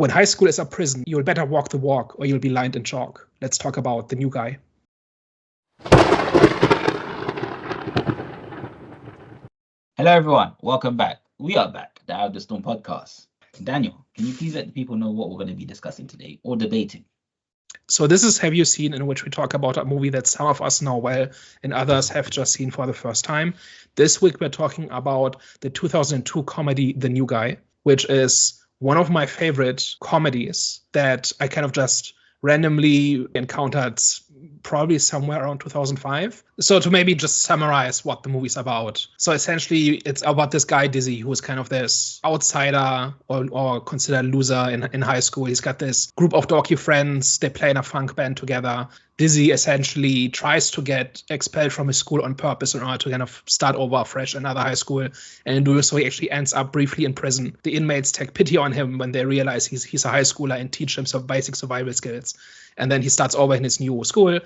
When high school is a prison, you'll better walk the walk or you'll be lined in chalk. Let's talk about The New Guy. Hello, everyone. Welcome back. We are back, the Out of the Storm podcast. Daniel, can you please let the people know what we're going to be discussing today or debating? So this is Have You Seen, in which we talk about a movie that some of us know well and others have just seen for the first time. This week, we're talking about the 2002 comedy The New Guy, which is one of my favorite comedies that I kind of just randomly encountered probably somewhere around 2005. So to maybe just summarize what the movie's about. So essentially, it's about this guy, Dizzie, who is kind of this outsider or considered loser in high school. He's got this group of dorky friends. They play in a funk band together. Dizzie essentially tries to get expelled from his school on purpose in order to kind of start over fresh in another high school. And in doing so, he actually ends up briefly in prison. The inmates take pity on him when they realize he's a high schooler and teach him some basic survival skills. And then he starts over in his new school.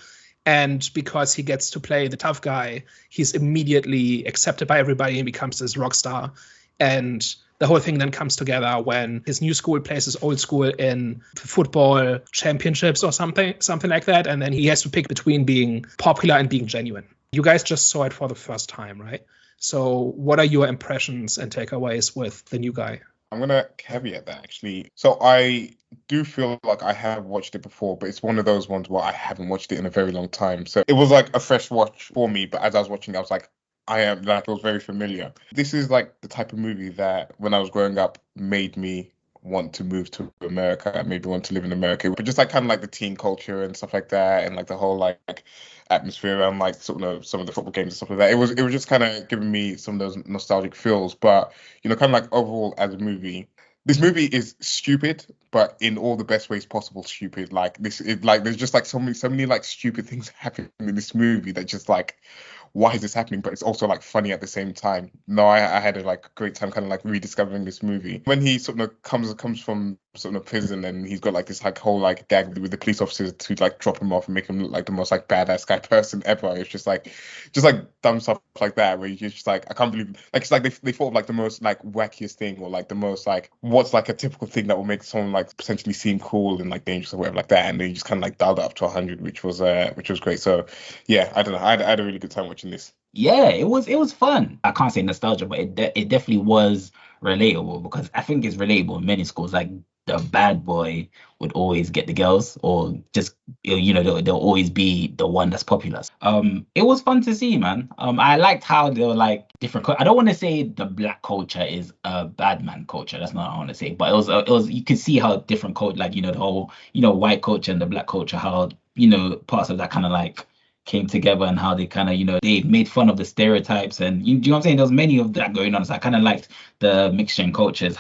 And because he gets to play the tough guy, he's immediately accepted by everybody and becomes this rock star. And the whole thing then comes together when his new school plays his old school in football championships or something like that. And then he has to pick between being popular and being genuine. You guys just saw it for the first time, right? So what are your impressions and takeaways with The New Guy? I'm going to caveat that, actually. So I do feel like I have watched it before, but it's one of those ones where I haven't watched it in a very long time. So it was like a fresh watch for me. But as I was watching, I was like, it was very familiar. This is like the type of movie that when I was growing up made me want to move to America, made me want to live in America. But just like kind of like the teen culture and stuff like that, and like the whole like atmosphere and like sort of some of the football games and stuff like that. It was just kind of giving me some of those nostalgic feels. But kind of like overall as a movie, this movie is stupid, but in all the best ways possible stupid. Like there's just like so many like stupid things happening in this movie that just like, why is this happening? But it's also like funny at the same time. No, I had a like great time kind of like rediscovering this movie. When he sort of comes from sort of prison and he's got like this like whole like gag with the police officers to like drop him off and make him look like the most like badass guy person ever. It's just like dumb stuff like that where you're just like, I can't believe, like it's like they thought of like the most like wackiest thing or like the most like what's like a typical thing that will make someone like potentially seem cool and like dangerous or whatever like that, and then you just kind of like dialed it up to 100, which was great. So yeah, I don't know, I had a really good time watching this. Yeah, it was fun. I can't say nostalgia, but it definitely was relatable, because I think it's relatable in many schools. Like the bad boy would always get the girls, or just they'll always be the one that's popular. It was fun to see, man. I liked how they were like different. I don't want to say the black culture is a bad man culture. That's not what I want to say. But it was you could see how different culture, like the whole white culture and the black culture, how parts of that kind of like came together, and how they kind of they made fun of the stereotypes, and do you know what I'm saying? There was many of that going on. So I kind of liked the mixture in cultures,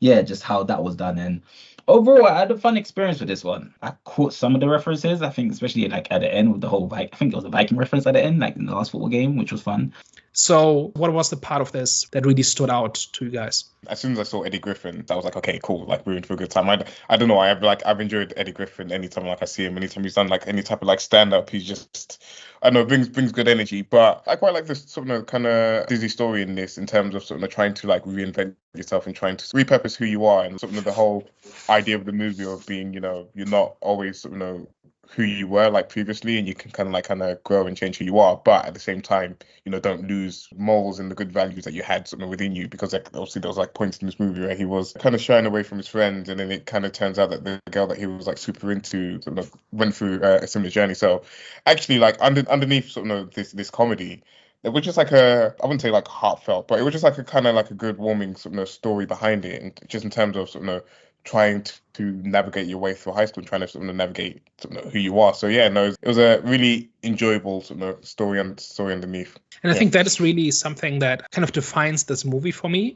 just how that was done. And overall, I had a fun experience with this one. I caught some of the references, I think, especially like at the end with the whole I think it was a Viking reference at the end, like in the last football game, which was fun. So what was the part of this that really stood out to you guys? As soon as I saw Eddie Griffin, I was like, okay, cool, like we're in for a good time. I don't know, I've enjoyed Eddie Griffin anytime like I see him, anytime he's done like any type of like stand up, he's just, I don't know, brings good energy. But I quite like this sort of kind of Dizzy story in this, in terms of sort of trying to like reinvent yourself and trying to repurpose who you are, and sort of the whole idea of the movie of being, you're not always sort of who you were like previously, and you can kind of grow and change who you are, but at the same time, don't lose morals and the good values that you had sort of within you. Because like, obviously there was like points in this movie where he was kind of shying away from his friends, and then it kind of turns out that the girl that he was like super into sort of went through a similar journey. So actually, like underneath sort of this comedy, it was just like I wouldn't say like heartfelt, but it was just like a kind of like a good warming sort of story behind it, and just in terms of sort of trying to navigate your way through high school and trying to sort of navigate sort of who you are. So yeah, no, it was a really enjoyable sort of story underneath. And I think that is really something that kind of defines this movie for me.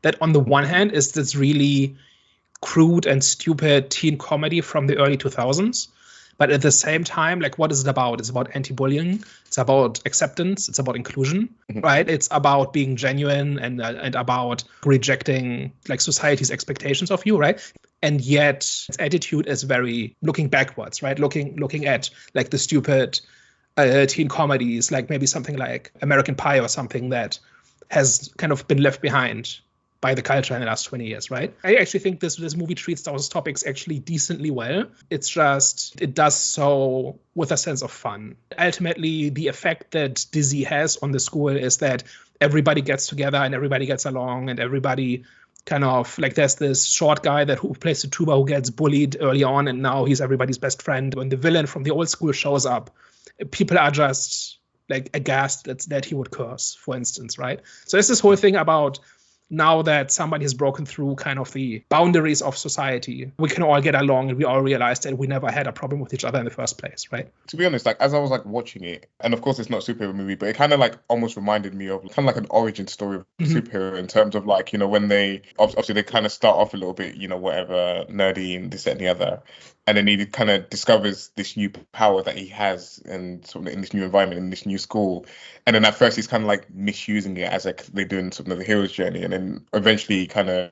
That on the one hand is this really crude and stupid teen comedy from the early 2000s. But at the same time, like, what is it about? It's about anti-bullying. It's about acceptance. It's about inclusion, right? It's about being genuine and about rejecting like society's expectations of you, right? And yet its attitude is very looking backwards, right? Looking at like the stupid teen comedies, like maybe something like American Pie or something that has kind of been left behind by the culture in the last 20 years, right? I actually think this movie treats those topics actually decently well. It's just, it does so with a sense of fun. Ultimately, the effect that Dizzie has on the school is that everybody gets together and everybody gets along and everybody kind of, like, there's this short guy who plays the tuba who gets bullied early on, and now he's everybody's best friend. When the villain from the old school shows up, people are just like aghast that he would curse, for instance, right? So there's this whole thing about, now that somebody has broken through kind of the boundaries of society, we can all get along, and we all realize that we never had a problem with each other in the first place, right? To be honest, like, as I was like watching it, and of course it's not a superhero movie, but it kind of like almost reminded me of kind of like an origin story of a superhero, in terms of like, you know, when they obviously they kind of start off a little bit, you know, whatever, nerdy and this, that, and the other. And then he kind of discovers this new power that he has, and sort of in this new environment, in this new school. And then at first he's kind of like misusing it as like they're doing sort of the hero's journey. And then eventually he kind of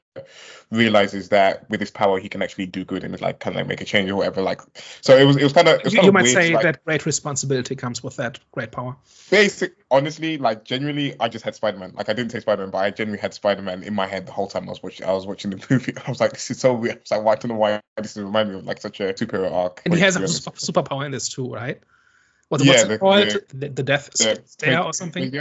realizes that with his power he can actually do good and like kind of like make a change or whatever. Like, so it was kind of, you might weird, say like, that great responsibility comes with that great power. Honestly, like, genuinely, I just had Spider-Man. Like, I didn't say Spider-Man, but I genuinely had Spider-Man in my head the whole time I was watching the movie. I was like, this is so weird. I was like, well, I don't know why this reminds me of like such a superhero arc. And he has a superpower in this too, right? What's it called? The death stare or something?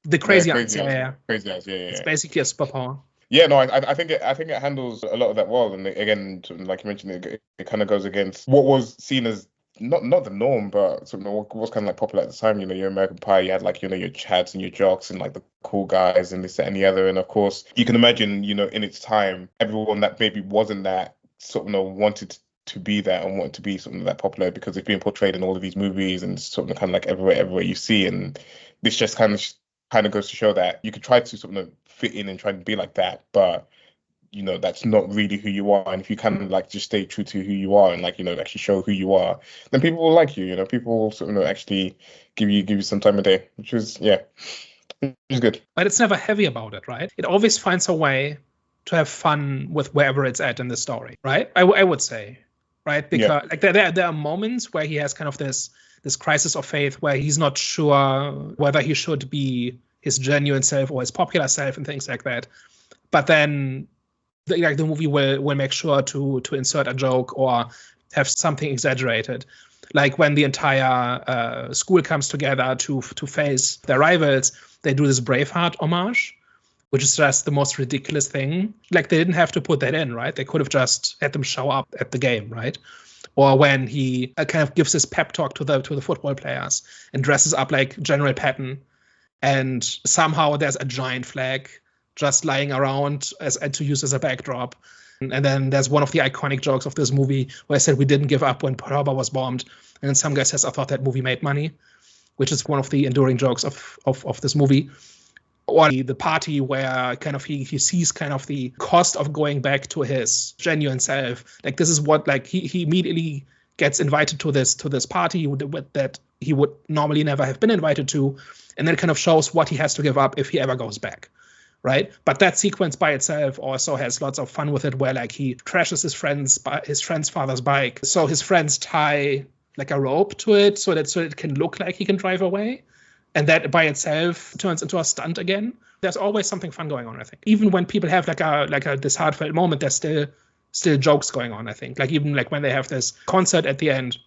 The crazy eyes. Yeah. Crazy eyes. Yeah. It's basically a superpower. Yeah, no, I think it handles a lot of that well, and again, like you mentioned, it kind of goes against what was seen as not the norm, but sort of what was kind of like popular at the time. You know, your American Pie, you had like, you know, your Chads and your jocks and like the cool guys and this, that, and the other. And of course, you can imagine, you know, in its time, everyone that maybe wasn't that sort of, you know, wanted to be that and wanted to be something that popular, because it's being portrayed in all of these movies and sort of kind of like everywhere you see. And this just kind of goes to show that you could try to sort of fit in and try to be like that, but you know, that's not really who you are. And if you kind of like just stay true to who you are and like, you know, actually show who you are, then people will like you. You know, people will sort of actually give you some time of day, which is good. But it's never heavy about it, right? It always finds a way to have fun with wherever it's at in the story, right? I would say, right? Because like there are moments where he has kind of this crisis of faith where he's not sure whether he should be his genuine self or his popular self and things like that. But then the movie will make sure to insert a joke or have something exaggerated. Like when the entire school comes together to face their rivals, they do this Braveheart homage, which is just the most ridiculous thing. Like, they didn't have to put that in, right? They could have just had them show up at the game, right? Or when he kind of gives his pep talk to the football players and dresses up like General Patton, and somehow there's a giant flag just lying around to use as a backdrop. And then there's one of the iconic jokes of this movie where I said we didn't give up when Pearl Harbor was bombed. And then some guy says, I thought that movie made money, which is one of the enduring jokes of this movie. Or the party where kind of he sees kind of the cost of going back to his genuine self. Like, this is what, like, he immediately gets invited to this party that he would normally never have been invited to. And then it kind of shows what he has to give up if he ever goes back. Right, but that sequence by itself also has lots of fun with it, where like he crashes his friend's father's bike, so his friends tie like a rope to it so it can look like he can drive away, and that by itself turns into a stunt again. There's always something fun going on, I think. Even when people have this heartfelt moment, there's still jokes going on, I think. Like, even like when they have this concert at the end,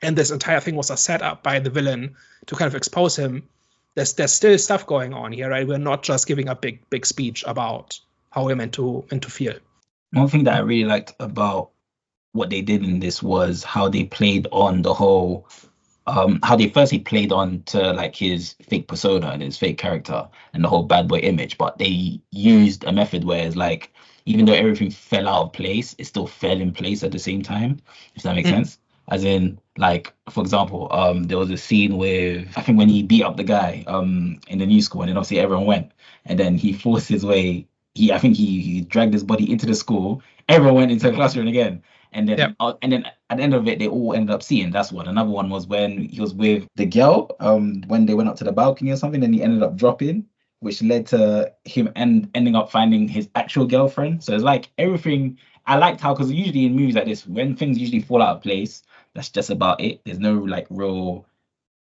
and this entire thing was a setup by the villain to kind of expose him. There's still stuff going on here, right? We're not just giving a big speech about how we're meant to feel. One thing that I really liked about what they did in this was how they played on the whole, how they firstly played on to like his fake persona and his fake character and the whole bad boy image, but they used a method where it's like, even though everything fell out of place, it still fell in place at the same time, if that makes sense. As in, like, for example, there was a scene with, I think when he beat up the guy in the new school, and then obviously everyone went, and then he forced his way, I think he dragged his body into the school, everyone went into the classroom again, and then at the end of it, they all ended up seeing. That's one. Another one was when he was with the girl, when they went up to the balcony or something, then he ended up dropping, which led to him ending up finding his actual girlfriend. So it's like everything, I liked how, because usually in movies like this, when things usually fall out of place, that's just about it. There's no like real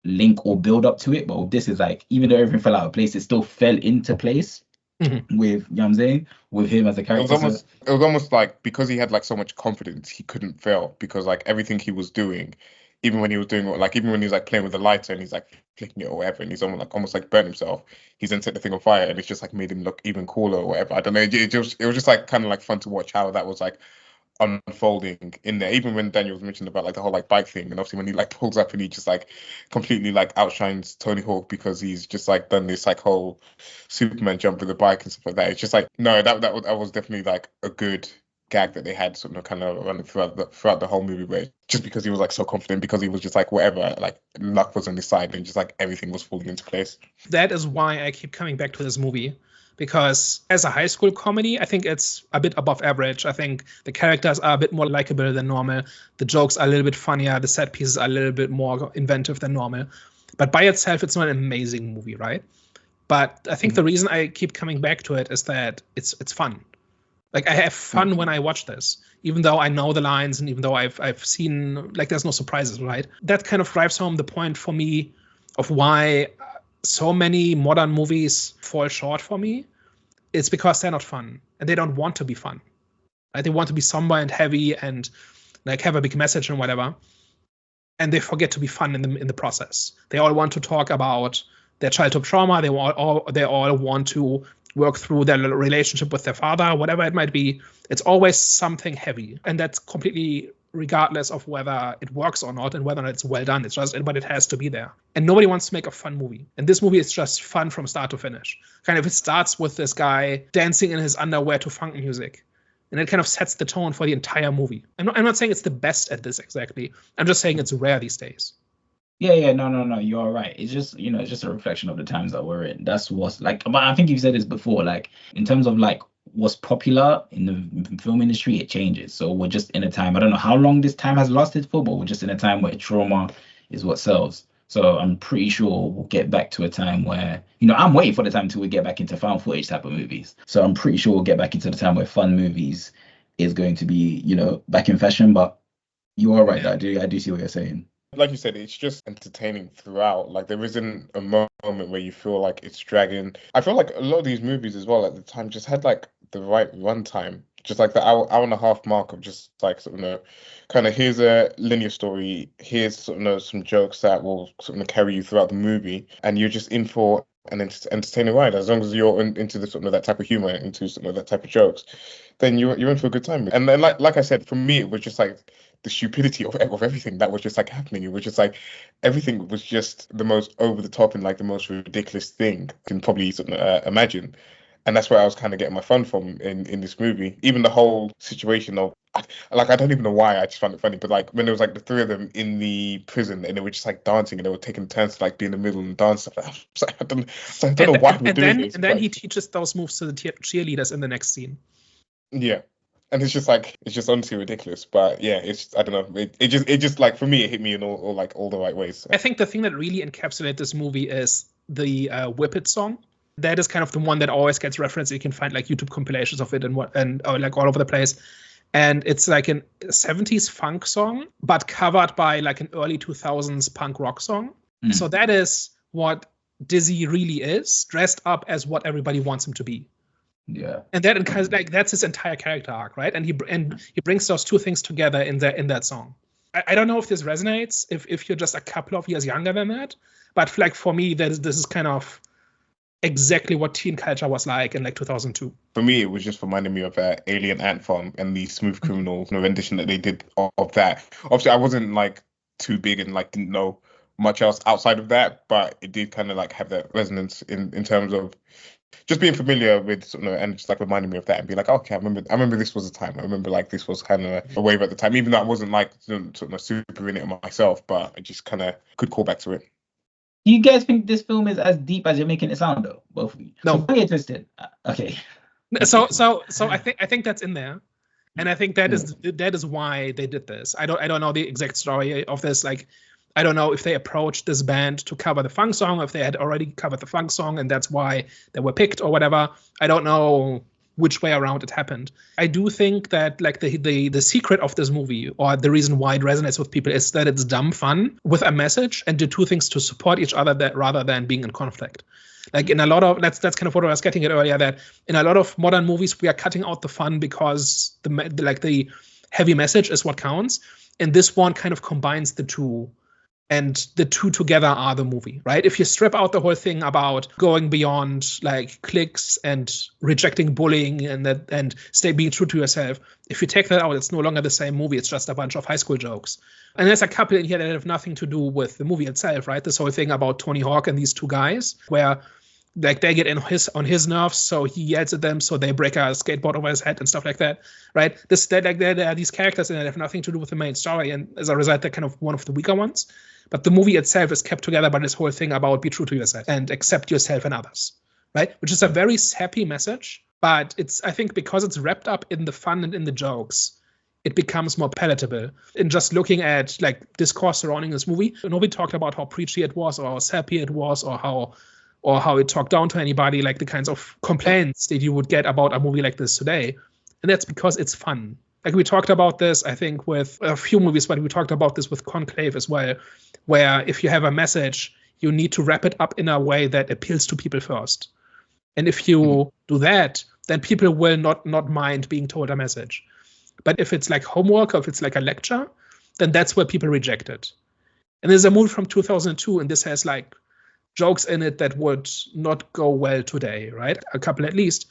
link or build up to it. But with this, is like, even though everything fell out of place, it still fell into place. with, you know what I'm saying, with him as a character. It was almost like, because he had like so much confidence, he couldn't fail, because like everything he was doing, even when he was like playing with the lighter and he's like flicking it or whatever, and he's almost like burnt himself, he's then set the thing on fire, and it's just like made him look even cooler or whatever. I don't know. It was just like kind of like fun to watch how that was like unfolding in there. Even when Daniel was mentioning about like the whole like bike thing, and obviously when he like pulls up and he just like completely like outshines Tony Hawk because he's just like done this like whole Superman jump with the bike and stuff like that. It's just like, no, that was definitely like a good gag that they had sort of kind of running throughout the whole movie, where just because he was like so confident, because he was just like whatever, like luck was on his side and just like everything was falling into place. That is why I keep coming back to this movie. Because as a high school comedy, I think it's a bit above average. I think the characters are a bit more likable than normal. The jokes are a little bit funnier. The set pieces are a little bit more inventive than normal. But by itself, it's not an amazing movie, right? But I think the reason I keep coming back to it is that it's fun. Like, I have fun when I watch this, even though I know the lines and even though I've seen, like, there's no surprises, right? That kind of drives home the point for me of why so many modern movies fall short for me. It's because they're not fun and they don't want to be fun. Right? They want to be somber and heavy and like have a big message and whatever. And they forget to be fun in the process. They all want to talk about their childhood trauma. They all want to work through their relationship with their father, whatever it might be. It's always something heavy. And that's completely regardless of whether it works or not and whether or not it's well done. It's just, but it has to be there. And nobody wants to make a fun movie. And this movie is just fun from start to finish. Kind of, it starts with this guy dancing in his underwear to funk music. And it kind of sets the tone for the entire movie. I'm not saying it's the best at this exactly. I'm just saying it's rare these days. Yeah, no, you're right. It's just, it's just a reflection of the times that we're in. That's what's like, but I think you've said this before, like, in terms of like what's popular in the film industry, it changes. So we're just in a time, I don't know how long this time has lasted for, but we're just in a time where trauma is what sells. So I'm pretty sure we'll get back to a time where, I'm waiting for the time till we get back into found footage type of movies. So I'm pretty sure we'll get back into the time where fun movies is going to be, back in fashion. But you are right. I do see what you're saying. Like you said, it's just entertaining throughout. Like, there isn't a moment where you feel like it's dragging. I feel like a lot of these movies as well at the time just had like the right runtime. Just like the hour and a half mark of just like, kind of, here's a linear story, here's some jokes that will carry you throughout the movie, and you're just in for an entertaining ride. As long as you're into the that type of humor, into that type of jokes, then you're in for a good time. And then like I said, for me, it was just like the stupidity of everything that was just like happening. It was just like everything was just the most over the top and like the most ridiculous thing you can probably imagine. And that's where I was kind of getting my fun from in this movie. Even the whole situation of, like, I don't even know why, I just found it funny, but like when there was like the three of them in the prison and they were just like dancing and they were taking turns to like be in the middle and dance stuff. I don't know why we're doing this. And then he teaches those moves to the cheerleaders in the next scene. Yeah. And it's just honestly ridiculous. But yeah, I don't know. It just like, for me, it hit me in all the right ways. I think the thing that really encapsulates this movie is the Whip It song. That is kind of the one that always gets referenced. You can find like YouTube compilations of it and like all over the place. And it's like a 70s funk song, but covered by like an early 2000s punk rock song. So that is what Dizzie really is, dressed up as what everybody wants him to be. Yeah. And that kind of, like, that's his entire character arc, right? And he brings those two things together in that song. I don't know if this resonates if you're just a couple of years younger than that, but like for me, this is kind of exactly what teen culture was like in like 2002. For me, it was just reminding me of Alien Ant Farm and the Smooth Criminal rendition that they did of that. Obviously, I wasn't like too big and like didn't know much else outside of that, but it did kind of like have that resonance in terms of just being familiar with and just like reminding me of that and being like, okay, I remember this was a time. I remember like this was kind of a wave at the time, even though I wasn't like super in it myself, but I just kind of could call back to it. Do you guys think this film is as deep as you're making it sound, though? Both of you. No. So don't get twisted. Okay. So I think that's in there, and I think that is why they did this. I don't know the exact story of this. Like, I don't know if they approached this band to cover the funk song, or if they had already covered the funk song, and that's why they were picked or whatever. I don't know which way around it happened. I do think that like the secret of this movie, or the reason why it resonates with people, is that it's dumb fun with a message and do two things to support each other rather than being in conflict. Like in a lot of, that's kind of what I was getting at earlier, that in a lot of modern movies, we are cutting out the fun because the heavy message is what counts. And this one kind of combines the two. And the two together are the movie, right? If you strip out the whole thing about going beyond like cliques and rejecting bullying and being true to yourself, if you take that out, it's no longer the same movie. It's just a bunch of high school jokes. And there's a couple in here that have nothing to do with the movie itself, right? This whole thing about Tony Hawk and these two guys, where like they get on his nerves, so he yells at them, so they break a skateboard over his head and stuff like that, right? There are these characters in it that have nothing to do with the main story, and as a result, they're kind of one of the weaker ones. But the movie itself is kept together by this whole thing about be true to yourself and accept yourself and others, right? Which is a very sappy message, but I think because it's wrapped up in the fun and in the jokes, it becomes more palatable. In just looking at like discourse surrounding this movie, nobody talked about how preachy it was or how sappy it was or how it talked down to anybody, like the kinds of complaints that you would get about a movie like this today. And that's because it's fun. Like we talked about this, I think, with a few movies, but we talked about this with Conclave as well, where if you have a message, you need to wrap it up in a way that appeals to people first. And if you do that, then people will not mind being told a message. But if it's like homework or if it's like a lecture, then that's where people reject it. And there's a movie from 2002, and this has like jokes in it that would not go well today, right? A couple at least.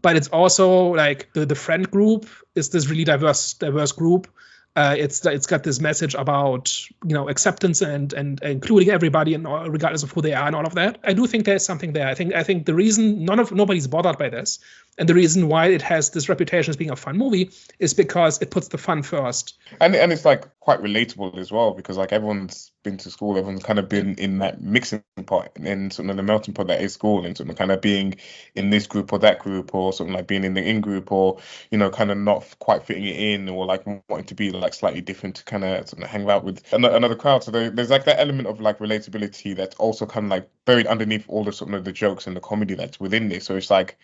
But it's also like the friend group is this really diverse group. It's got this message about, you know, acceptance and including everybody and regardless of who they are and all of that. I do think there's something there. I think the reason nobody's bothered by this, and the reason why it has this reputation as being a fun movie, is because it puts the fun first. And it's like quite relatable as well, because like everyone's been to school, everyone's kind of been in that mixing pot and sort of the melting pot that is school, and sort of kind of being in this group or that group, or something like being in the in group, or, you know, kind of not quite fitting it in, or like wanting to be like slightly different to kind of sort of hang out with another crowd. So there's like that element of like relatability that's also kind of like buried underneath all the sort of the jokes and the comedy that's within this. So it's like,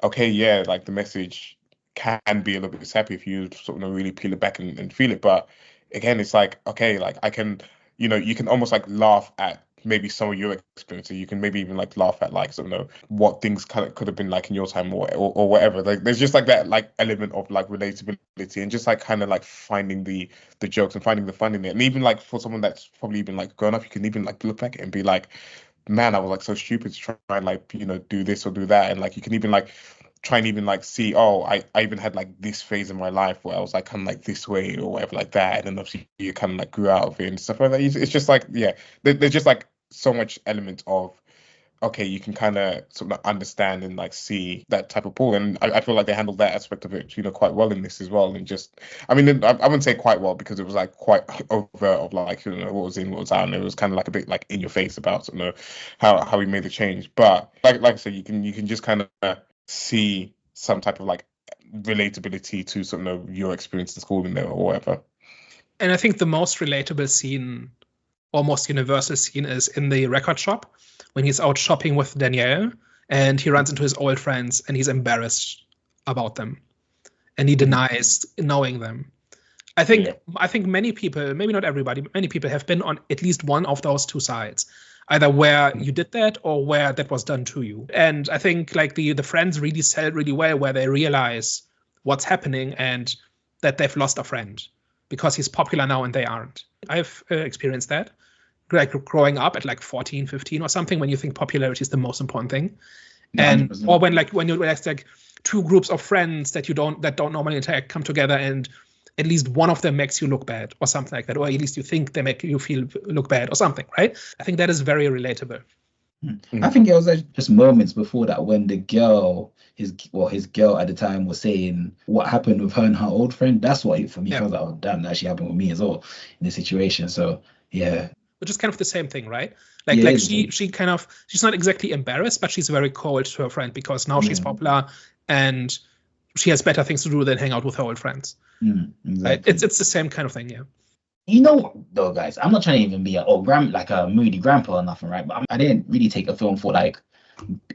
okay, yeah, like the message can be a little bit sappy if you sort of really peel it back and feel it. But again, it's like, okay, like I can, you know, you can almost like laugh at maybe some of your experiences. You can maybe even like laugh at like, sort of, what things kind of could have been like in your time or whatever. Like there's just like that like element of like relatability and just like kind of like finding the jokes and finding the fun in it. And even like for someone that's probably even like grown up, you can even like look back and be like, man, I was like so stupid to try and like, you know, do this or do that. And like you can even like try and even like see, oh, I even had like this phase in my life where I was like kind of like this way or whatever like that. And then obviously you kind of like grew out of it and stuff like that. It's just like, yeah, there's just like so much element of, okay, you can kind of sort of understand and like see that type of pull. And I feel like they handled that aspect of it, you know, quite well in this as well. And just, I mean, I wouldn't say quite well because it was like quite overt of like, you know, what was in, what was out. And it was kind of like a bit like in your face about, you know, how we made the change. But like I said, you can just kind of see some type of like relatability to sort of your experience in school in there or whatever. And I think the most relatable scene or most universal scene is in the record shop when he's out shopping with Danielle and he runs into his old friends and he's embarrassed about them and he denies knowing them. I think many people, maybe not everybody, but many people have been on at least one of those two sides, either where you did that or where that was done to you. And I think like the friends really sell it really well, where they realize what's happening and that they've lost a friend because he's popular now and they aren't. I've experienced that, like growing up at like 14, 15 or something, when you think popularity is the most important thing. 100%. And or when you like two groups of friends that don't normally interact come together and at least one of them makes you look bad or something like that, or at least you think they make you look bad or something, right? I think that is very relatable. I think it was just moments before that when the girl, his girl at the time, was saying what happened with her and her old friend. That's what for me felt like, oh damn, that actually happened with me as well in this situation. So yeah. Which is kind of the same thing, right? Like she's not exactly embarrassed, but she's very cold to her friend because now she's popular and she has better things to do than hang out with her old friends. Exactly. Right? It's the same kind of thing, yeah. You know what, though, guys? I'm not trying to even be like a moody grandpa or nothing, right? But I didn't really take a film for like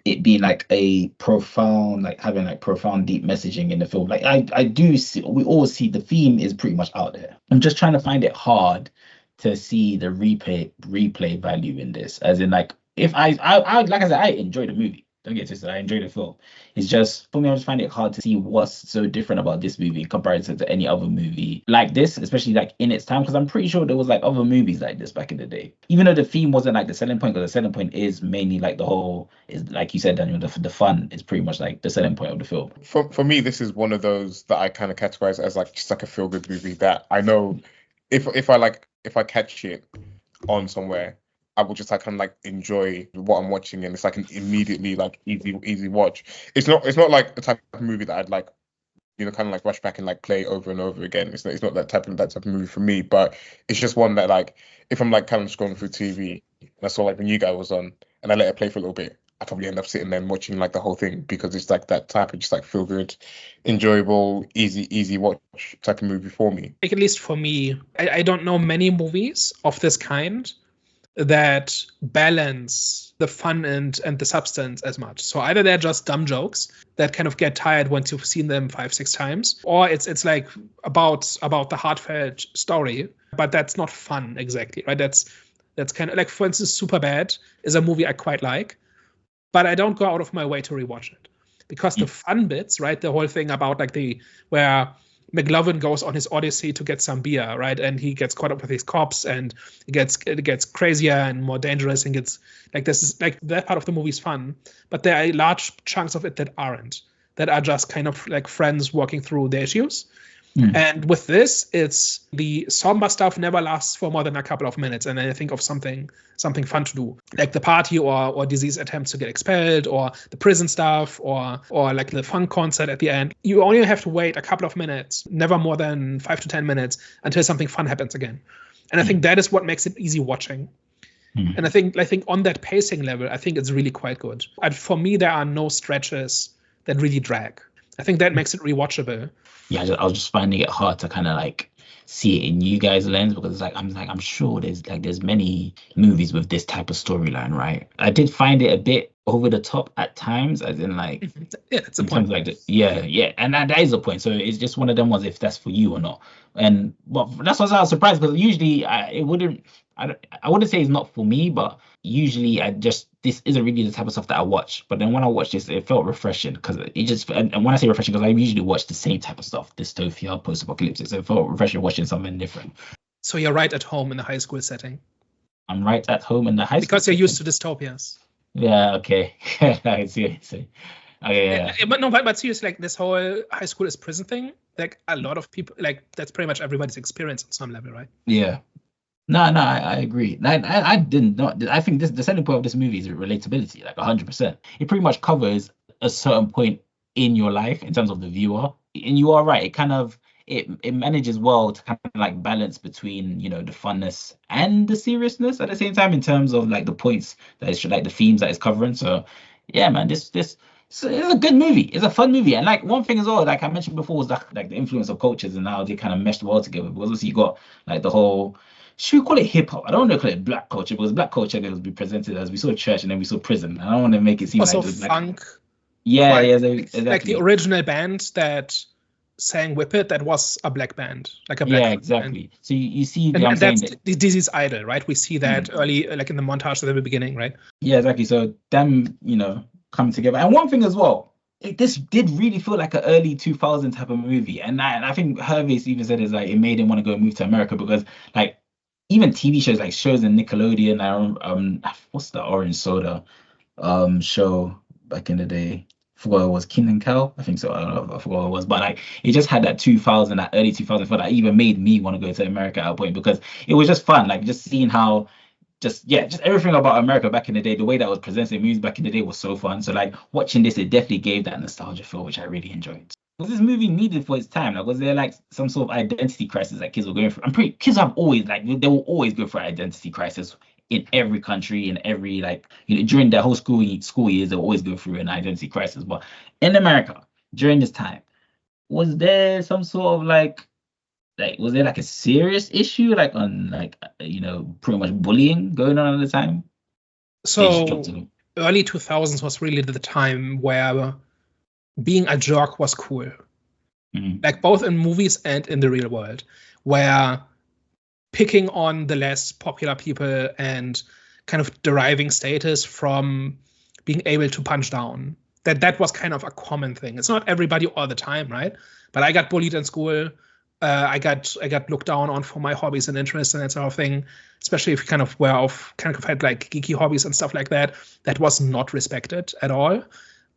it being like a profound, like having like profound, deep messaging in the film. Like I do see, we all see the theme is pretty much out there. I'm just trying to find it hard to see the replay value in this, as in like if I like I said, I enjoyed the movie. Don't get twisted. I enjoyed the film. It's just for me, I just find it hard to see what's so different about this movie in comparison to any other movie like this, especially like in its time. Because I'm pretty sure there was like other movies like this back in the day. Even though the theme wasn't like the selling point, because the selling point is mainly like the whole is like you said, Daniel, the fun is pretty much like the selling point of the film. For me, this is one of those that I kind of categorize as like just like a feel good movie that I know if I catch it on somewhere, I will just like kind of like enjoy what I'm watching, and it's like an immediately like easy watch. It's not like the type of movie that I'd like, kind of like rush back and like play over and over again. It's not that type of movie for me, but it's just one that like if I'm like kind of scrolling through TV and I saw like the new guy was on and I let it play for a little bit, I probably end up sitting there and watching like the whole thing because it's like that type of just like feel good, enjoyable, easy watch type of movie for me. Like, at least for me, I don't know many movies of this kind that balance the fun and the substance as much. So either they're just dumb jokes that kind of get tired once you've seen them 5-6 times, or it's like about the heartfelt story, but that's not fun exactly, right? That's kind of like, for instance, Superbad is a movie I quite like, but I don't go out of my way to rewatch it because the fun bits, right? The whole thing about like where McLovin goes on his odyssey to get some beer, right? And he gets caught up with these cops, and it gets crazier and more dangerous, and gets like this is like that part of the movie is fun, but there are large chunks of it that aren't, that are just kind of like friends working through the issues. And with this, it's the somber stuff never lasts for more than a couple of minutes, and then I think of something fun to do, like the party or Dizzie's attempts to get expelled, or the prison stuff, or like the funk concert at the end. You only have to wait a couple of minutes, never more than 5 to 10 minutes, until something fun happens again. And I think that is what makes it easy watching. And I think on that pacing level, I think it's really quite good. And for me, there are no stretches that really drag. I think that makes it rewatchable. Yeah, I was just finding it hard to kind of like see it in you guys' lens, because I'm sure there's many movies with this type of storyline, right? I did find it a bit over the top at times, as in like yeah, that's the point. Like and that is the point. So it's just one of them ones, if that's for you or not. And but that's why I was surprised, because usually I wouldn't say it's not for me, but usually this isn't really the type of stuff that I watch. But then when I watched this, it felt refreshing, because it just, and when I say refreshing, because I usually watch the same type of stuff, dystopia, post-apocalyptic, so it felt refreshing watching something different. So you're right at home in the high school setting. I'm right at home in the high school because you're used to dystopias. Yeah, okay. I see. Okay, yeah. But seriously, like this whole high school is prison thing, like a lot of people, like that's pretty much everybody's experience on some level, right? Yeah. No, I agree. I did not. I think the selling point of this movie is relatability, like 100%. It pretty much covers a certain point in your life in terms of the viewer, and you are right. It kind of it manages well to kind of like balance between the funness and the seriousness at the same time, in terms of like the points that it's like the themes that it's covering. So yeah, man, this it's a good movie. It's a fun movie. And like one thing as well, like I mentioned before, was like the influence of cultures and how they kind of meshed well together. Because obviously you got like the whole, should we call it hip hop? I don't want to call it black culture, because black culture that was be presented as, we saw church and then we saw prison. I don't want to make it seem also like funk. Yeah, exactly. Like the original band that sang Whip It, that was a black band, like a black band. Exactly. So you see, and that's Dizzie's idol, right? We see that early, like in the montage at the beginning, right? Yeah, exactly. So them, coming together. And one thing as well, this did really feel like an early 2000 type of movie, and I think Hervey's even said is like it made him want to go move to America, because like even TV shows, like shows in Nickelodeon, what's the orange soda show back in the day? I forgot it was King and Kel. I think so. I don't know. I forgot what it was, but like it just had that early 2000 feel that even made me want to go to America at a point, because it was just fun, like just seeing how just everything about America back in the day, the way that was presented in movies back in the day was so fun. So like watching this, it definitely gave that nostalgia feel, which I really enjoyed. Was this movie needed for its time? Like, was there like some sort of identity crisis that kids were going through? Kids have always, like, they will always go through identity crisis in every country, in every, like, during their whole school years, they'll always go through an identity crisis. But in America, during this time, was there some sort of like was there like a serious issue, like on like pretty much bullying going on at the time? So early 2000s was really the time where being a jerk was cool, like both in movies and in the real world, where picking on the less popular people and kind of deriving status from being able to punch down. That was kind of a common thing. It's not everybody all the time, right? But I got bullied in school. I got looked down on for my hobbies and interests and that sort of thing. Especially if you kind of had like geeky hobbies and stuff like that. That was not respected at all.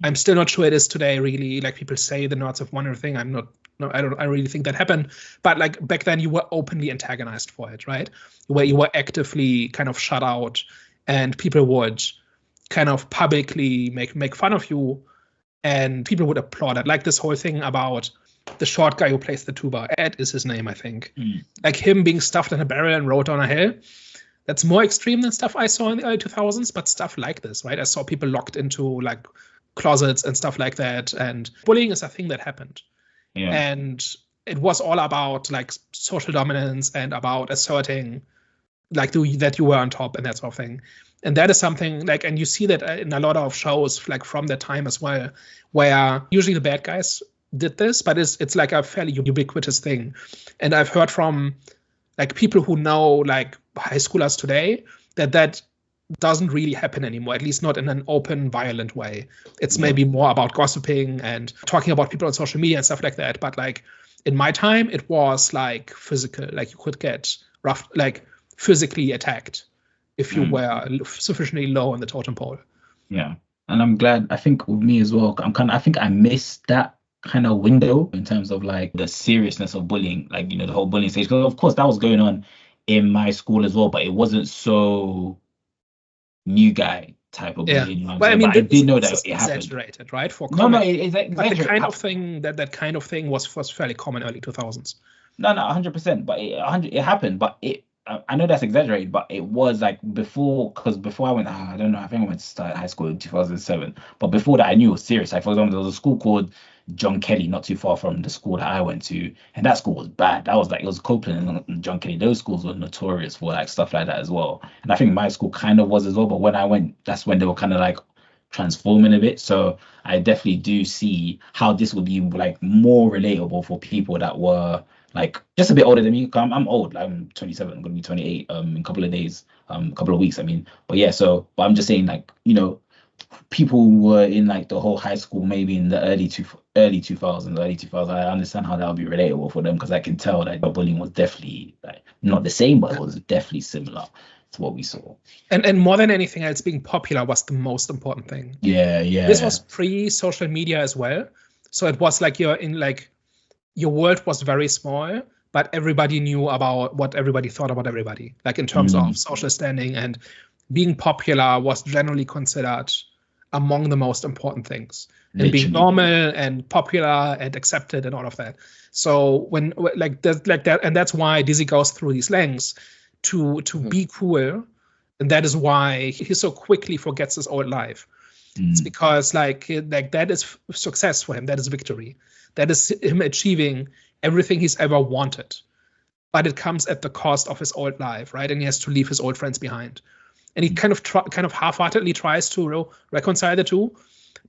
I'm still not sure it is today, really. Like people say the nerds have won everything. I don't really think that happened. But like back then you were openly antagonized for it, right? Where you were actively kind of shut out, and people would kind of publicly make fun of you, and people would applaud it. Like this whole thing about the short guy who plays the tuba, Ed is his name, I think. Like him being stuffed in a barrel and rode down a hill. That's more extreme than stuff I saw in the early 2000s, but stuff like this, right? I saw people locked into like closets and stuff like that, and bullying is a thing that happened. Yeah. And it was all about like social dominance and about asserting like that you were on top and that sort of thing. And that is something like, and you see that in a lot of shows like from that time as well, where usually the bad guys did this, but it's like a fairly ubiquitous thing. And I've heard from like people who know like high schoolers today that doesn't really happen anymore, at least not in an open, violent way. It's maybe more about gossiping and talking about people on social media and stuff like that. But like in my time, it was like physical, like you could get rough, like physically attacked if you were sufficiently low on the totem pole. Yeah. And I'm glad, I think with me as well, I think I missed that kind of window in terms of like the seriousness of bullying, like, you know, the whole bullying stage. Because of course that was going on in my school as well, but it wasn't so new guy type of bullying. You know well, I mean, I did know that it exaggerated, happened. Right? For no, it's exaggerated. But the kind of thing that kind of thing was fairly common early 2000s. No, 100%. But it happened. But I know that's exaggerated, but it was like before I went, I don't know, I think I went to start high school in 2007. But before that, I knew it was serious. Like, for example, there was a school called John Kelly, not too far from the school that I went to, and that school was bad. That was like, it was Copeland and John Kelly. Those schools were notorious for like stuff like that as well. And I think my school kind of was as well, but when I went, that's when they were kind of like transforming a bit. So I definitely do see how this would be like more relatable for people that were like just a bit older than me. I'm old. I'm 27. I'm gonna be 28 in a couple of days, couple of weeks. I mean, but I'm just saying, like, you know, people who were in like the whole high school, maybe in the early 2000s. I understand how that would be relatable for them, because I can tell that bullying was definitely like not the same, but it was definitely similar to what we saw. And more than anything else, being popular was the most important thing. Yeah. This was pre-social media as well, so it was like your world was very small, but everybody knew about what everybody thought about everybody, like in terms of social standing, and being popular was generally considered among the most important things. And being normal and popular and accepted and all of that. So when like that, and that's why Dizzie goes through these lengths to be cool, and that is why he so quickly forgets his old life. It's because like that is success for him. That is victory. That is him achieving everything he's ever wanted. But it comes at the cost of his old life, right? And he has to leave his old friends behind. And he kind of half-heartedly tries to reconcile the two.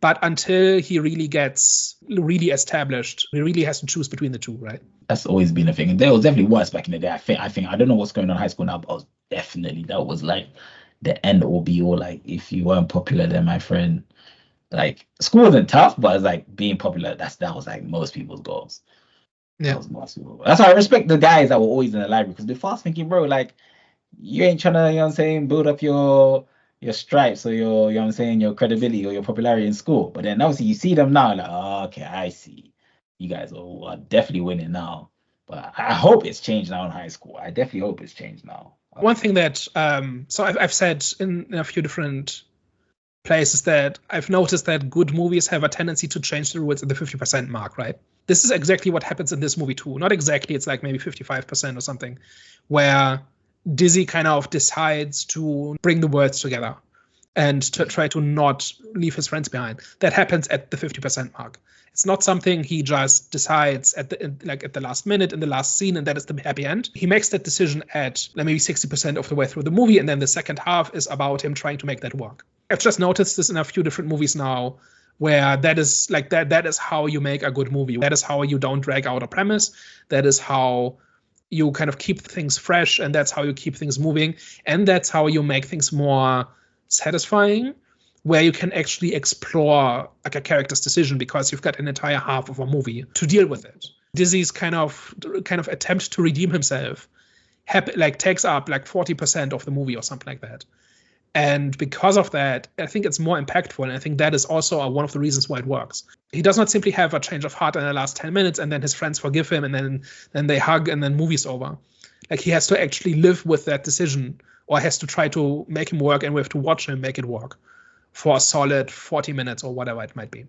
But until he really gets really established, he really has to choose between the two, right? That's always been a thing. And there was definitely worse back in the day. I think I don't know what's going on in high school now, but that was like the end all be all. Like, if you weren't popular, then my friend, like, school wasn't tough, but it's like being popular. That was like most people's goals. Yeah. That's why I respect the guys that were always in the library, because they're fast thinking, bro. Like, you ain't trying to, you know what I'm saying, build up your stripes or your, you know what I'm saying, your credibility or your popularity in school. But then obviously you see them now, like, oh, okay, I see. You guys are definitely winning now. But I hope it's changed now in high school. I definitely hope it's changed now. One thing that, so I've said in a few different places that I've noticed that good movies have a tendency to change the rules at the 50% mark, right? This is exactly what happens in this movie too. Not exactly, it's like maybe 55% or something, where Dizzie kind of decides to bring the worlds together and to try to not leave his friends behind. That happens at the 50% mark. It's not something he just decides at the last minute in the last scene, and that is the happy end. He makes that decision at maybe 60% of the way through the movie, and then the second half is about him trying to make that work. I've just noticed this in a few different movies now, where that is like that is how you make a good movie. That is how you don't drag out a premise. That is how you kind of keep things fresh, and that's how you keep things moving, and that's how you make things more satisfying, where you can actually explore like a character's decision because you've got an entire half of a movie to deal with it. Dizzie's kind of attempt to redeem himself takes up like 40% of the movie or something like that. And because of that, I think it's more impactful. And I think that is also one of the reasons why it works. He does not simply have a change of heart in the last 10 minutes and then his friends forgive him and then they hug and then movie's over. Like he has to actually live with that decision or has to try to make him work, and we have to watch him make it work for a solid 40 minutes or whatever it might be.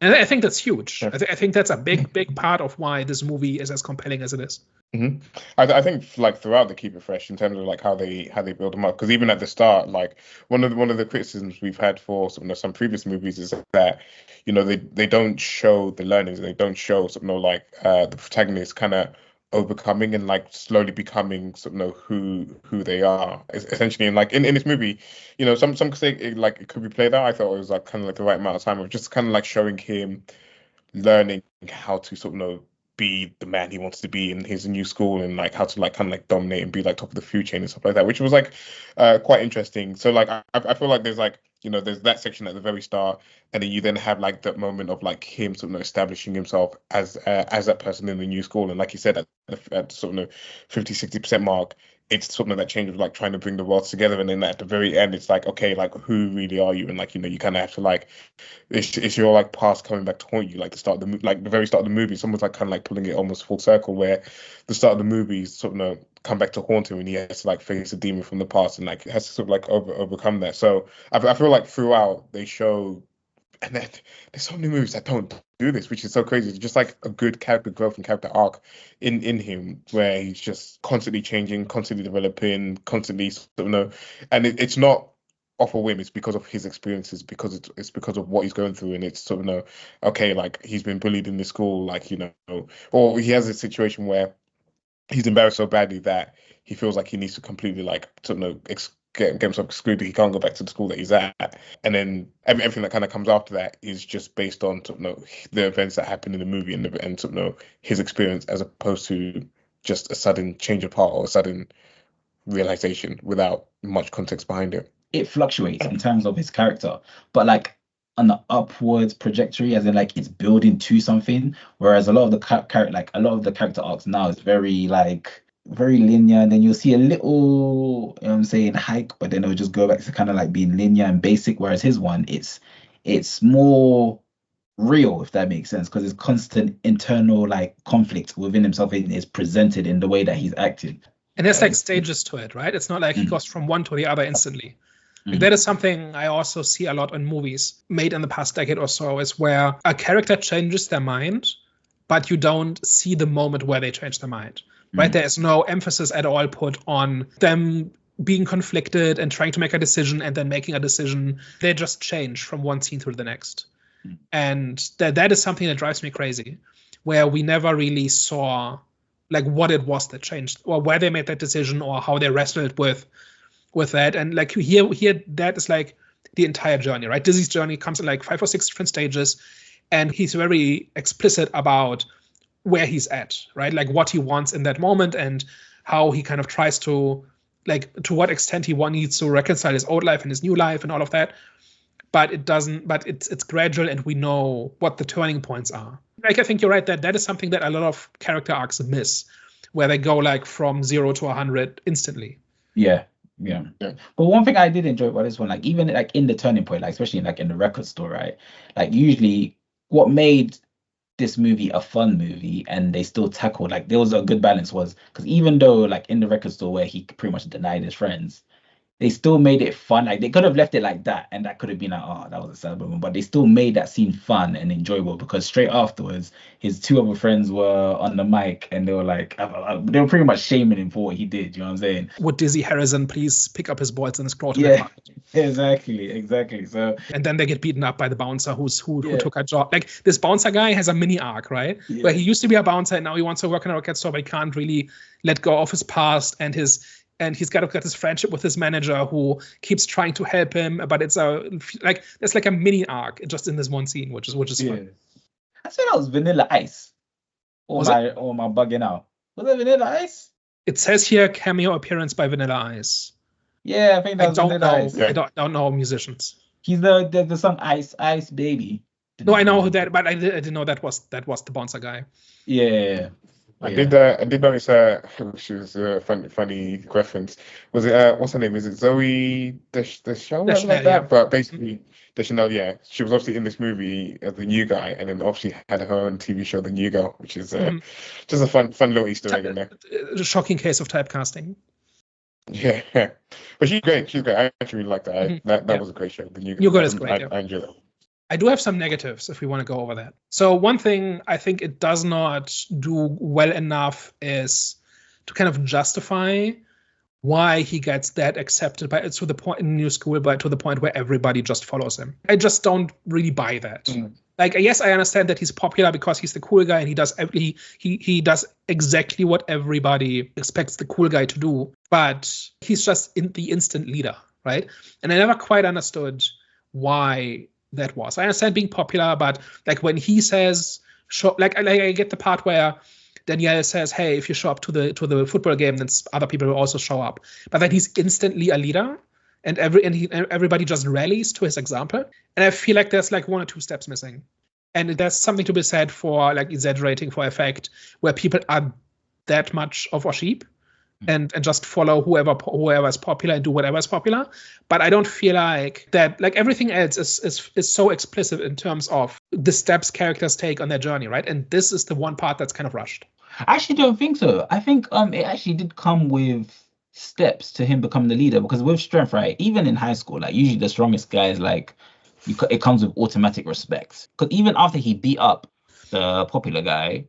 And I think that's huge. Yeah. I think that's a big part of why this movie is as compelling as it is. Mm-hmm. I think like throughout they keep it fresh in terms of like how they build them up, because even at the start, like one of the criticisms we've had for some previous movies is that they don't show the learnings, and they don't show the protagonist kind of overcoming and like slowly becoming who they are essentially. And like in this movie, some could say it could be played out. I thought it was like kind of like the right amount of time of just kind of like showing him learning how to be the man he wants to be in his new school, and like how to like kind of like dominate and be like top of the food chain and stuff like that, which was like quite interesting. So like I feel like there's like there's that section at the very start, and then you then have like that moment of like him establishing himself as that person in the new school. And like you said, at 50-60% mark, it's that change of like trying to bring the worlds together, and then at the very end it's like, okay, like who really are you? And like you kind of have to like it's your like past coming back to haunt you, like the start of the like the very start of the movie. Someone's like kind of like pulling it almost full circle, where the start of the movie come back to haunt him, and he has to like face a demon from the past, and like has to overcome that. So I feel like throughout they show, and then there's so many movies that don't do this, which is so crazy. It's just like a good character growth and character arc in him, where he's just constantly changing, constantly developing, constantly and it's not off a whim. It's because of his experiences, because it's because of what he's going through, and it's okay, like he's been bullied in the school, like or he has a situation where he's embarrassed so badly that he feels like he needs to completely like get himself excluded. He can't go back to the school that he's at, and then everything that kind of comes after that is just based on the events that happen in the movie and his experience, as opposed to just a sudden change of heart or a sudden realization without much context behind it. It fluctuates in terms of his character, but like on the upwards trajectory, as in like it's building to something. Whereas a lot of the character arcs now is very linear, and then you'll see a little, hike, but then it'll just go back to kind of like being linear and basic. Whereas his one, it's more real, if that makes sense, because it's constant internal like conflict within himself is presented in the way that he's acting. And there's like stages to it, right? It's not like he goes from one to the other instantly. Like that is something I also see a lot in movies made in the past decade or so, is where a character changes their mind, but you don't see the moment where they change their mind. Right? There's no emphasis at all put on them being conflicted and trying to make a decision and then making a decision. They just change from one scene to the next. And that is something that drives me crazy, where we never really saw like what it was that changed, or where they made that decision, or how they wrestled with that. And like here that is like the entire journey, right? Dizzie's journey comes in like 5 or 6 different stages, and he's very explicit about where he's at, right? Like what he wants in that moment, and how he kind of tries to, like, to what extent he needs to reconcile his old life and his new life and all of that. But it's gradual, and we know what the turning points are. Like, I think you're right that is something that a lot of character arcs miss, where they go like from 0 to 100 instantly. Yeah. But one thing I did enjoy about this one, like even like in the turning point, like especially like in the record store, right? Like usually what made this movie a fun movie, and they still tackled, like there was a good balance, was because even though like in the record store where he pretty much denied his friends, they still made it fun. Like they could have left it like that, and that could have been like, oh, that was a sad moment. But they still made that scene fun and enjoyable, because straight afterwards, his 2 other friends were on the mic, and they were like, they were pretty much shaming him for what he did. You know what I'm saying? Would Dizzie Harrison please pick up his balls and scroll to Yeah, exactly. So, and then they get beaten up by the bouncer who took a job. Like, this bouncer guy has a mini arc, right? Yeah. Where he used to be a bouncer, and now he wants to work in a record store, but he can't really let go of his past, and he's got this friendship with his manager who keeps trying to help him, but it's there's like a mini arc just in this one scene, which is fun. I said that was Vanilla Ice. Or am I bugging out? Was that Vanilla Ice? It says here cameo appearance by Vanilla Ice. Yeah, I think I that's don't Vanilla know. Ice. Yeah. I don't know musicians. He's the song Ice Baby. No, I know who that, but I didn't know that was the Bonza guy. Yeah. I did notice she was funny reference. Was it what's her name? Is it Zoe Deschanel? Deschanel, Like that? yeah. But basically Deschanel, yeah. She was obviously in this movie as the new guy, and then obviously had her own TV show, The New Girl, which is just a fun little Easter egg in there. A shocking case of typecasting. Yeah. But she's great. She's great. I actually really liked that. That was a great show. The New Girl. New Girl is great. I enjoyed it. I do have some negatives if we want to go over that. So one thing I think it does not do well enough is to kind of justify why he gets that accepted to the point in new school, but to the point where everybody just follows him. I just don't really buy that. Like, yes, I understand that he's popular because he's the cool guy and he does exactly what everybody expects the cool guy to do, but he's just the instant leader, right? And I never quite understood why that was. I understand being popular, but like when he says, I get the part where Danielle says, "Hey, if you show up to the football game, then other people will also show up." But then he's instantly a leader, and everybody just rallies to his example. And I feel like there's like one or two steps missing, and there's something to be said for like exaggerating for effect, where people are that much of a sheep. And just follow whoever is popular and do whatever is popular, but I don't feel like that. Like everything else is so explicit in terms of the steps characters take on their journey, right? And this is the one part that's kind of rushed. I actually don't think so. I think it actually did come with steps to him becoming the leader, because with strength, right? Even in high school, like usually the strongest guys, like it comes with automatic respect. Because even after he beat up the popular guy,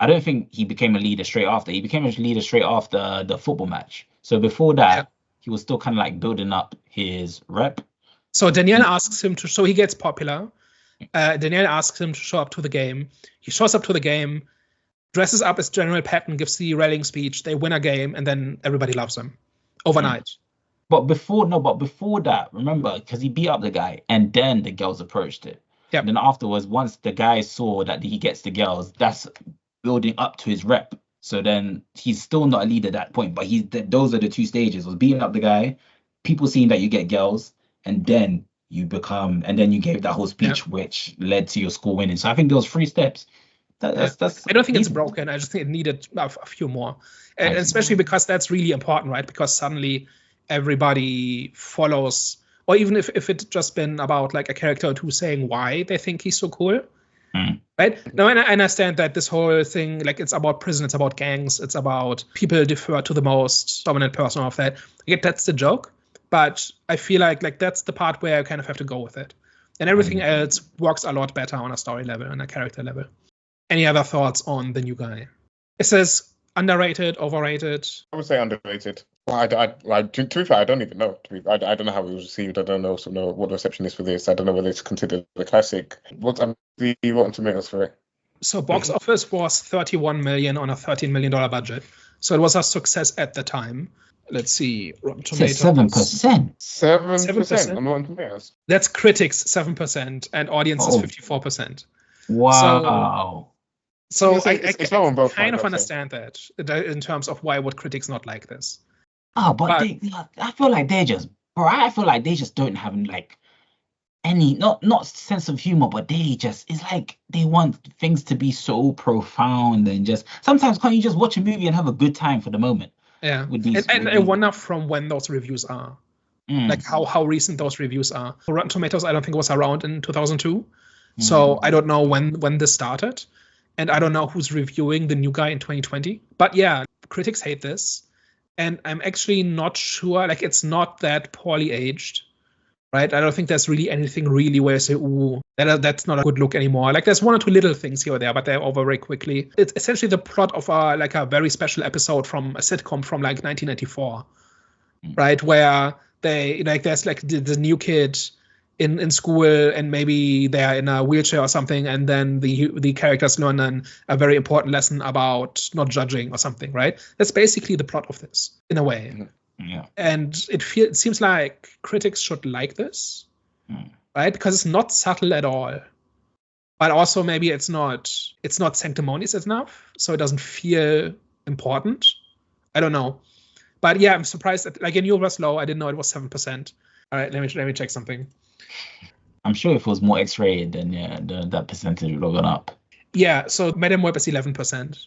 I don't think he became a leader straight after. He became a leader straight after the football match. So before that, he was still kind of like building up his rep. So Danielle asks him so he gets popular. Danielle asks him to show up to the game. He shows up to the game, dresses up as General Patton, gives the rallying speech. They win a game, and then everybody loves him overnight. But before that, remember, because he beat up the guy, and then the girls approached it. Yeah. And then afterwards, once the guy saw that he gets the girls, that's building up to his rep. So then he's still not a leader at that point, but those are the two stages: was beating up the guy, people seeing that you get girls, and then you gave that whole speech, which led to your school winning. So I think those 3 steps. That's I don't think it's broken. I just think it needed a few more, and especially because that's really important, right? Because suddenly everybody follows, or even if it's just been about like a character or two saying why they think he's so cool. Right? Now, I understand that this whole thing, like it's about prison, it's about gangs, it's about people defer to the most dominant person of that. I get that's the joke, but I feel like that's the part where I kind of have to go with it. And everything else works a lot better on a story level and a character level. Any other thoughts on the new guy? It says underrated, overrated. I would say underrated. Well, to be fair, I don't even know. I don't know how it was received. I don't know what the reception is for this. I don't know whether it's considered a classic. What's the Rotten Tomatoes for it? So box office was $31 million on a $13 million budget. So it was a success at the time. Let's see. Rotten Tomatoes. 7%. 7% on Rotten Tomatoes. That's critics 7% and audience is 54%. Wow. So I it's low on both kind sides, of I'd understand that in terms of why would critics not like this. Oh, but I feel like they just don't have like any not sense of humor, but it's like they want things to be so profound and just sometimes can't you just watch a movie and have a good time for the moment? Yeah. I wonder from when those reviews are. Like how recent those reviews are. Rotten Tomatoes, I don't think was around in 2002. So I don't know when this started. And I don't know who's reviewing the new guy in 2020. But yeah, critics hate this. And I'm actually not sure, like it's not that poorly aged, right? I don't think there's really anything really where you say, ooh, that's not a good look anymore. Like there's one or two little things here or there, but they're over very quickly. It's essentially the plot of a very special episode from a sitcom from like 1994, right? Where there's like the new kid in school and maybe they're in a wheelchair or something, and then the characters learn a very important lesson about not judging or something, right? That's basically the plot of this in a way. Yeah. And it seems like critics should like this, right? Because it's not subtle at all, but also maybe it's not sanctimonious enough, so it doesn't feel important. I don't know. But yeah, I'm surprised that like in you was low. I didn't know it was 7%. All right, let me check something. I'm sure if it was more X-rated, then that percentage would have gone up. Yeah, so Madame Web is 11%.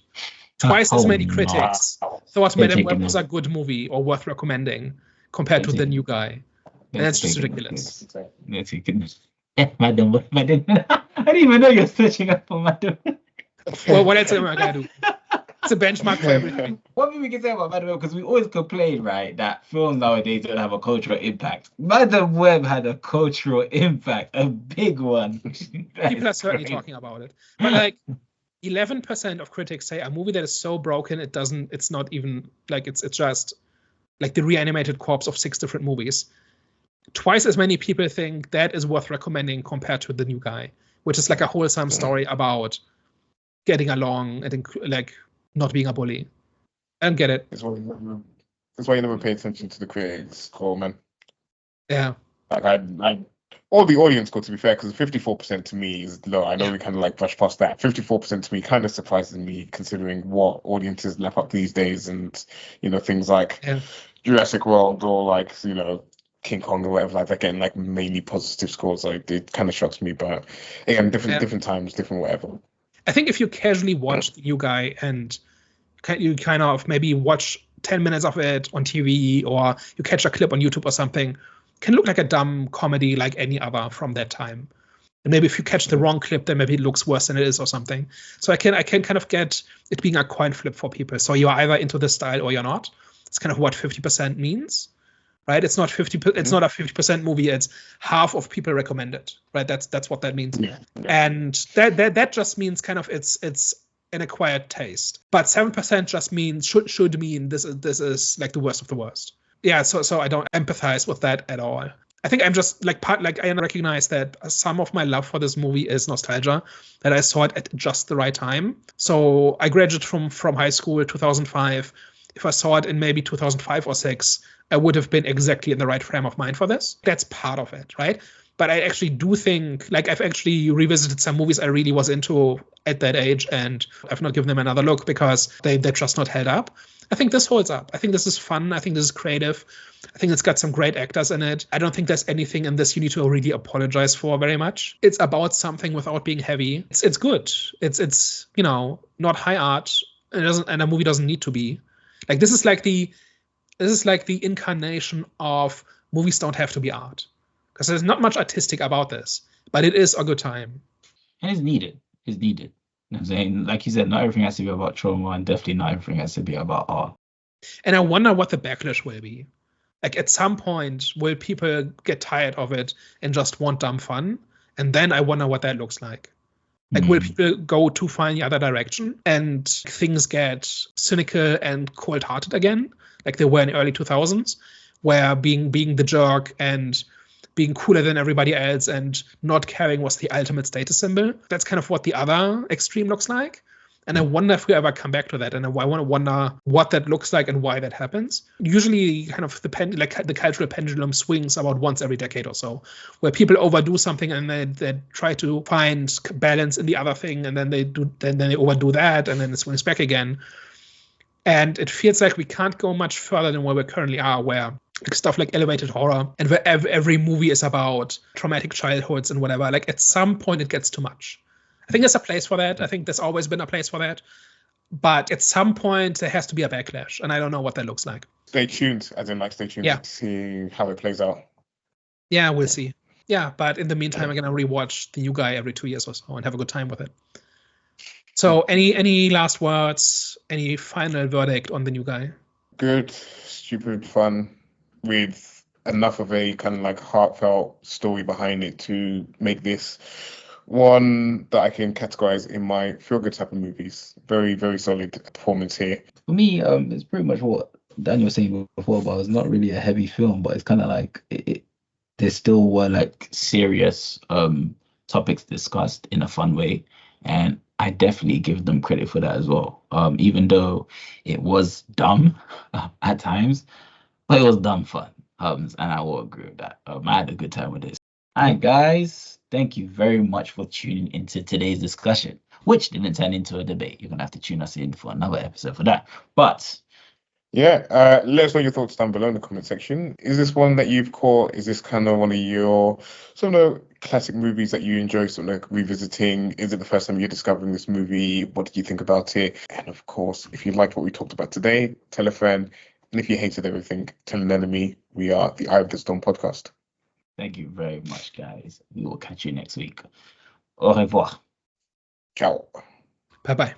Twice as many critics thought Madame Web was a good movie or worth recommending compared to The New Guy. And that's just ridiculous. Madam, I didn't even know you're searching up for Madam. Well, what else am I gonna do? It's a benchmark for everything. What we can say about Madam Web, because we always complain, right, that films nowadays don't have a cultural impact. Madam Web had a cultural impact, a big one. People are certainly talking about it. But like 11% of critics say a movie that is so broken it's not even like it's just like the reanimated corpse of 6 different movies. Twice as many people think that is worth recommending compared to The New Guy, which is like a wholesome story about getting along and like not being a bully. I don't get it. That's why you never pay attention to the critics score, man. Yeah. Like I or the audience score, to be fair, because 54% to me is low. I know we kind of like brush past that. 54% to me kind of surprises me, considering what audiences lap up these days, and things like Jurassic World or like King Kong or whatever, like they're getting like mainly positive scores. Like it kind of shocks me, but again, different times, different whatever. I think if you casually watch The New Guy and you kind of maybe watch 10 minutes of it on TV or you catch a clip on YouTube or something, it can look like a dumb comedy like any other from that time. And maybe if you catch the wrong clip, then maybe it looks worse than it is or something. So I can kind of get it being a coin flip for people. So you're either into this style or you're not. It's kind of what 50% means. Right, it's not 50. It's not a 50% movie. It's half of people recommend it. Right, that's what that means. Yeah. And that just means kind of it's an acquired taste. But 7% just means should mean this is like the worst of the worst. Yeah, so I don't empathize with that at all. I think I'm just like I recognize that some of my love for this movie is nostalgia, that I saw it at just the right time. So I graduated from high school in 2005. If I saw it in maybe 2005 or 6, I would have been exactly in the right frame of mind for this. That's part of it, right? But I actually do think, like, I've actually revisited some movies I really was into at that age, and I've not given them another look because they're just not held up. I think this holds up. I think this is fun. I think this is creative. I think it's got some great actors in it. I don't think there's anything in this you need to really apologize for very much. It's about something without being heavy. It's good. It's not high art. And a movie doesn't need to be. Like this is like the incarnation of movies don't have to be art, because there's not much artistic about this, but it is a good time. And it's needed. It's needed. You know what I'm saying, like you said, not everything has to be about trauma, and definitely not everything has to be about art. And I wonder what the backlash will be. Like at some point, will people get tired of it and just want dumb fun? And then I wonder what that looks like. Like, will people go too far in the other direction and things get cynical and cold-hearted again, like they were in the early 2000s, where being the jerk and being cooler than everybody else and not caring was the ultimate status symbol? That's kind of what the other extreme looks like. And I wonder if we ever come back to that. And I want to wonder what that looks like and why that happens. Usually kind of the cultural pendulum swings about once every decade or so, where people overdo something and they try to find balance in the other thing, and then they overdo that, and then it swings back again. And it feels like we can't go much further than where we currently are, where stuff like elevated horror and where every movie is about traumatic childhoods and whatever. Like at some point it gets too much. I think there's a place for that. I think there's always been a place for that. But at some point, there has to be a backlash. And I don't know what that looks like. Stay tuned, as in like stay tuned to see how it plays out. Yeah, we'll see. Yeah, but in the meantime, I'm going to rewatch The New Guy every 2 years or so and have a good time with it. So any last words, any final verdict on The New Guy? Good, stupid fun with enough of a kind of like heartfelt story behind it to make this one that I can categorize in my feel-good type of movies. Very, very solid performance here. For me, it's pretty much what Daniel was saying before, but it's not really a heavy film, but it's kind of like there still were like serious topics discussed in a fun way, and I definitely give them credit for that as well. Even though it was dumb at times, but it was dumb fun. And I will agree with that. I had a good time with this. All right, guys. Thank you very much for tuning into today's discussion, which didn't turn into a debate. You're going to have to tune us in for another episode for that. But Yeah, let us know your thoughts down below in the comment section. Is this one that you've caught? Is this kind of one of your sort of classic movies that you enjoy sort of revisiting? Is it the first time you're discovering this movie? What did you think about it? And of course, if you liked what we talked about today, tell a friend. And if you hated everything, tell an enemy. We are the Eye of the Storm podcast. Thank you very much, guys. We will catch you next week. Au revoir. Ciao. Bye bye.